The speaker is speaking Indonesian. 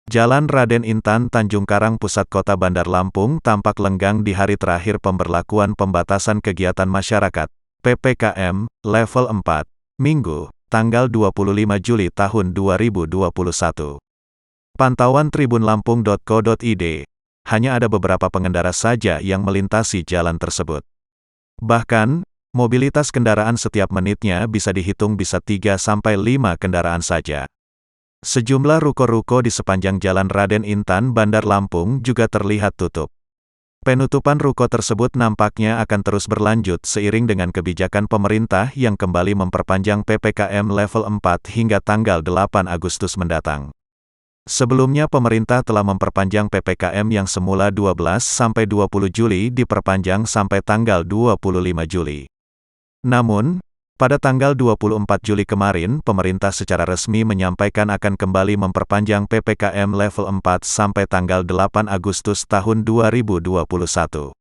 Jalan Raden Intan Tanjung Karang Pusat Kota Bandar Lampung tampak lenggang di hari terakhir pemberlakuan pembatasan kegiatan masyarakat, PPKM, level 4, Minggu, tanggal 25 Juli tahun 2021. Pantauan tribunlampung.co.id, hanya ada beberapa pengendara saja yang melintasi jalan tersebut. Bahkan, mobilitas kendaraan setiap menitnya bisa dihitung bisa 3-5 kendaraan saja. Sejumlah ruko-ruko di sepanjang Jalan Raden Intan Bandar Lampung juga terlihat tutup. Penutupan ruko tersebut nampaknya akan terus berlanjut seiring dengan kebijakan pemerintah yang kembali memperpanjang PPKM level 4 hingga tanggal 8 Agustus mendatang. Sebelumnya pemerintah telah memperpanjang PPKM yang semula 12-20 Juli diperpanjang sampai tanggal 25 Juli. Namun, pada tanggal 24 Juli kemarin, pemerintah secara resmi menyampaikan akan kembali memperpanjang PPKM level 4 sampai tanggal 8 Agustus tahun 2021.